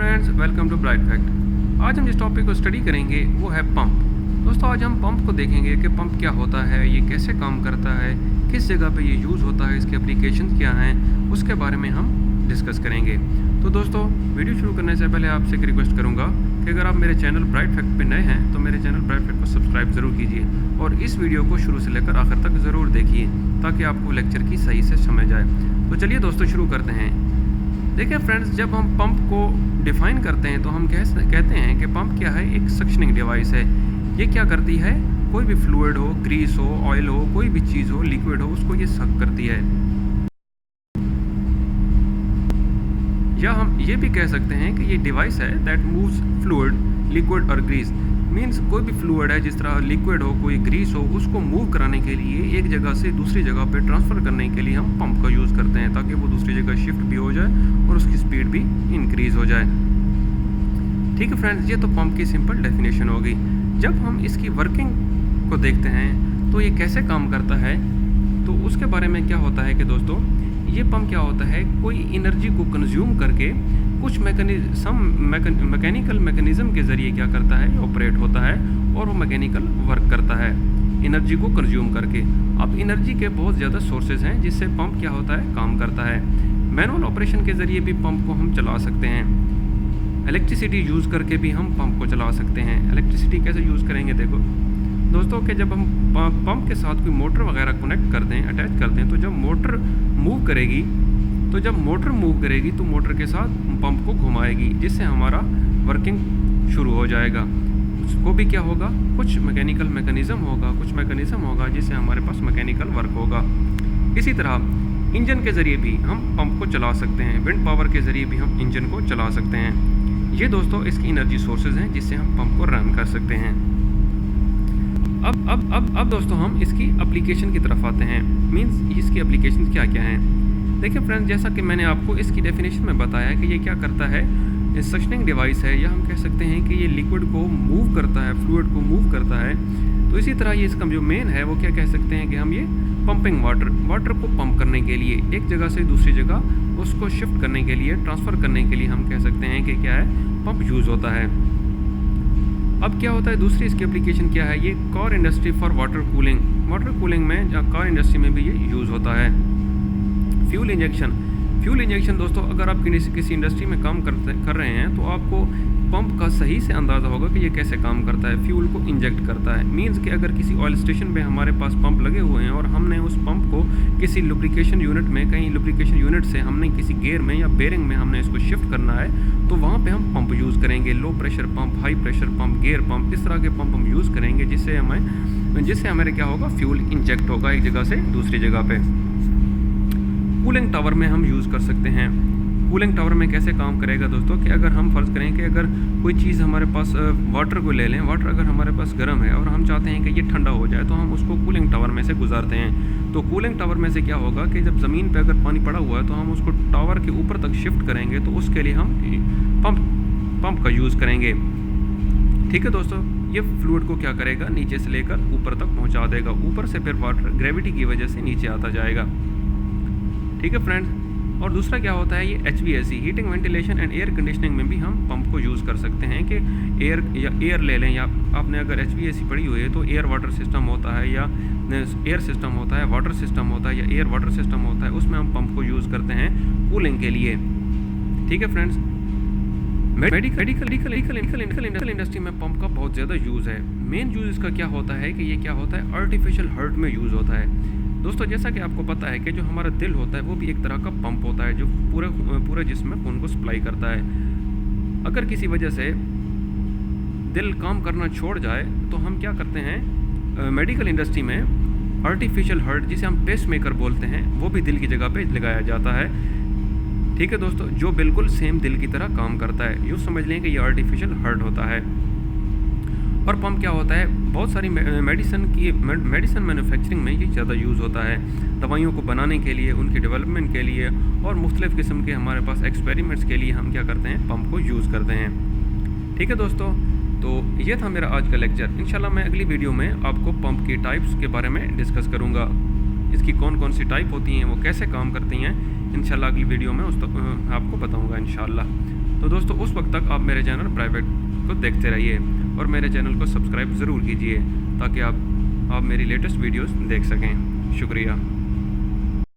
Friends, welcome to Bright Fact. आज हम जिस टॉपिक को स्टडी करेंगे वो है पंप। दोस्तों, आज हम पंप को देखेंगे कि पंप क्या होता है, ये कैसे काम करता है, किस जगह पे ये यूज़ होता है, इसके एप्लीकेशन क्या हैं, उसके बारे में हम डिस्कस करेंगे। तो दोस्तों, वीडियो शुरू करने से पहले आपसे एक रिक्वेस्ट करूँगा कि अगर आप मेरे चैनल ब्राइट फैक्ट पे नए हैं तो मेरे चैनल ब्राइट फैक्ट को सब्सक्राइब ज़रूर कीजिए और इस वीडियो को शुरू से लेकर आखिर तक ज़रूर देखिए ताकि आपको लेक्चर की सही से समझ आए। तो चलिए दोस्तों, शुरू करते हैं। देखिए फ्रेंड्स, जब हम पंप को डिफ़ाइन करते हैं तो हम कहते हैं कि पंप क्या है, एक सक्शनिंग डिवाइस है। ये क्या करती है, कोई भी फ्लूइड हो, ग्रीस हो, ऑयल हो, कोई भी चीज़ हो, लिक्विड हो, उसको ये सक करती है। या हम ये भी कह सकते हैं कि ये डिवाइस है दैट मूव्स फ्लूइड, लिक्विड और ग्रीस। मीन्स कोई भी फ्लूइड है, जिस तरह लिक्विड हो, कोई ग्रीस हो, उसको मूव कराने के लिए एक जगह से दूसरी जगह पे ट्रांसफ़र करने के लिए हम पंप का यूज़ करते हैं ताकि वो दूसरी जगह शिफ्ट भी हो जाए और उसकी स्पीड भी इंक्रीज़ हो जाए। ठीक है फ्रेंड्स, ये तो पंप की सिंपल डेफिनेशन होगी। जब हम इसकी वर्किंग को देखते हैं तो ये कैसे काम करता है, तो उसके बारे में क्या होता है कि दोस्तों, ये पंप क्या होता है, कोई एनर्जी को कंज्यूम करके कुछ मैकेनिकल मैकेनिज़्म के ज़रिए क्या करता है, ऑपरेट होता है और वो मैकेनिकल वर्क करता है एनर्जी को कंज्यूम करके। अब एनर्जी के बहुत ज़्यादा सोर्सेज हैं जिससे पंप क्या होता है, काम करता है। मैनुअल ऑपरेशन के ज़रिए भी पंप को हम चला सकते हैं। इलेक्ट्रिसिटी यूज़ करके भी हम पंप को चला सकते हैं। इलेक्ट्रिसिटी कैसे यूज़ करेंगे, देखो दोस्तों, कि जब हम पंप के साथ कोई मोटर वगैरह कनेक्ट करते हैं, अटैच करते हैं, तो जब मोटर मूव करेगी तो मोटर के साथ पंप को घुमाएगी जिससे हमारा वर्किंग शुरू हो जाएगा। उसको भी क्या होगा, कुछ मैकेनिकल मैकेनिज़्म होगा जिससे हमारे पास मैकेनिकल वर्क होगा। इसी तरह इंजन के ज़रिए भी हम पंप को चला सकते हैं। विंड पावर के ज़रिए भी हम इंजन को चला सकते हैं। ये दोस्तों इसकी एनर्जी सोर्सेज हैं जिससे हम पंप को रन कर सकते हैं। अब दोस्तों, हम इसकी एप्लीकेशन की तरफ आते हैं। मीन्स इसकी एप्लीकेशन क्या क्या हैं। देखिए फ्रेंड्स, जैसा कि मैंने आपको इसकी डेफिनेशन में बताया कि ये क्या करता है, ये सक्शनिंग डिवाइस है, या हम कह सकते हैं कि ये लिक्विड को मूव करता है, फ्लूइड को मूव करता है। तो इसी तरह ये इसका जो मेन है वो क्या कह सकते हैं कि हम ये पंपिंग वाटर को पंप करने के लिए, एक जगह से दूसरी जगह उसको शिफ्ट करने के लिए, ट्रांसफ़र करने के लिए हम कह सकते हैं कि क्या है, पंप यूज़ होता है। अब क्या होता है, दूसरी इसकी एप्लीकेशन क्या है, ये car industry for water cooling में, कार इंडस्ट्री में भी ये यूज़ होता है। फ्यूल इंजेक्शन दोस्तों, अगर आप किसी इंडस्ट्री में काम कर रहे हैं तो आपको पंप का सही से अंदाज़ा होगा कि ये कैसे काम करता है। फ्यूल को इंजेक्ट करता है। मींस कि अगर किसी ऑयल स्टेशन पे हमारे पास पंप लगे हुए हैं और हमने उस पंप को किसी लुब्रिकेशन यूनिट में, कहीं लुब्रिकेशन यूनिट से हमने किसी गियर में या बेरिंग में हमने इसको शिफ्ट करना है, तो वहाँ पे हम पंप यूज़ करेंगे। Low pressure pump, high pressure pump, gear pump, इस तरह के पंप हम यूज़ करेंगे जिससे हमारे क्या होगा, फ्यूल इंजेक्ट होगा एक जगह से दूसरी जगह पे। कूलिंग टावर में हम यूज़ कर सकते हैं। कूलिंग टावर में कैसे काम करेगा दोस्तों, कि अगर हम फ़र्ज़ करें कि अगर कोई चीज़ हमारे पास, वाटर को ले लें, वाटर अगर हमारे पास गर्म है और हम चाहते हैं कि ये ठंडा हो जाए, तो हम उसको कूलिंग टावर में से गुजारते हैं। तो कूलिंग टावर में से क्या होगा कि जब ज़मीन पे अगर पानी पड़ा हुआ है तो हम उसको टावर के ऊपर तक शिफ्ट करेंगे, तो उसके लिए हम पंप का यूज़ करेंगे। ठीक है दोस्तों, ये फ्लूइड को क्या करेगा, नीचे से लेकर ऊपर तक पहुँचा देगा। ऊपर से फिर वाटर ग्रेविटी की वजह से नीचे आता जाएगा। ठीक है फ्रेंड्स, और दूसरा क्या होता है, ये HVAC, heating, ventilation and air conditioning में भी हम पंप को यूज़ कर सकते हैं। कि एयर ले लें, या आपने अगर HVAC पढ़ी हुई है तो एयर वाटर सिस्टम होता है, या एयर सिस्टम होता है, वाटर सिस्टम होता है, या एयर वाटर सिस्टम होता है, उसमें हम पंप को यूज़ करते हैं कूलिंग के लिए। ठीक है फ्रेंड्स, मेडिकल इंडस्ट्री में पंप का बहुत ज़्यादा यूज़ है। मेन यूज़ इसका क्या होता है कि ये क्या होता है, आर्टिफिशियल हार्ट में यूज़ होता है। दोस्तों, जैसा कि आपको पता है कि जो हमारा दिल होता है वो भी एक तरह का पंप होता है जो पूरे जिस्म में खून को सप्लाई करता है। अगर किसी वजह से दिल काम करना छोड़ जाए तो हम क्या करते हैं, मेडिकल इंडस्ट्री में आर्टिफिशियल हार्ट, जिसे हम पेस मेकर बोलते हैं, वो भी दिल की जगह पे लगाया जाता है। ठीक है दोस्तों, जो बिल्कुल सेम दिल की तरह काम करता है। यूँ समझ लें कि ये आर्टिफिशियल हार्ट होता है। और पंप क्या होता है, बहुत सारी मेडिसिन मैन्युफैक्चरिंग में ये ज़्यादा यूज़ होता है। दवाइयों को बनाने के लिए, उनके डेवलपमेंट के लिए और मुख्तलिफ़ किस्म के हमारे पास एक्सपेरिमेंट्स के लिए हम क्या करते हैं, पंप को यूज़ करते हैं। ठीक है दोस्तों, तो ये था मेरा आज का लेक्चर। इंशाल्लाह मैं अगली वीडियो में आपको पंप की टाइप्स के बारे में डिस्कस करूँगा। इसकी कौन कौन सी टाइप होती हैं, वो कैसे काम करती हैं, इंशाल्लाह अगली वीडियो में आपको बताऊँगा इंशाल्लाह। तो दोस्तों उस वक्त तक आप मेरे चैनल प्राइवेट को देखते रहिए और मेरे चैनल को सब्सक्राइब ज़रूर कीजिए ताकि आप मेरी लेटेस्ट वीडियोस देख सकें। शुक्रिया।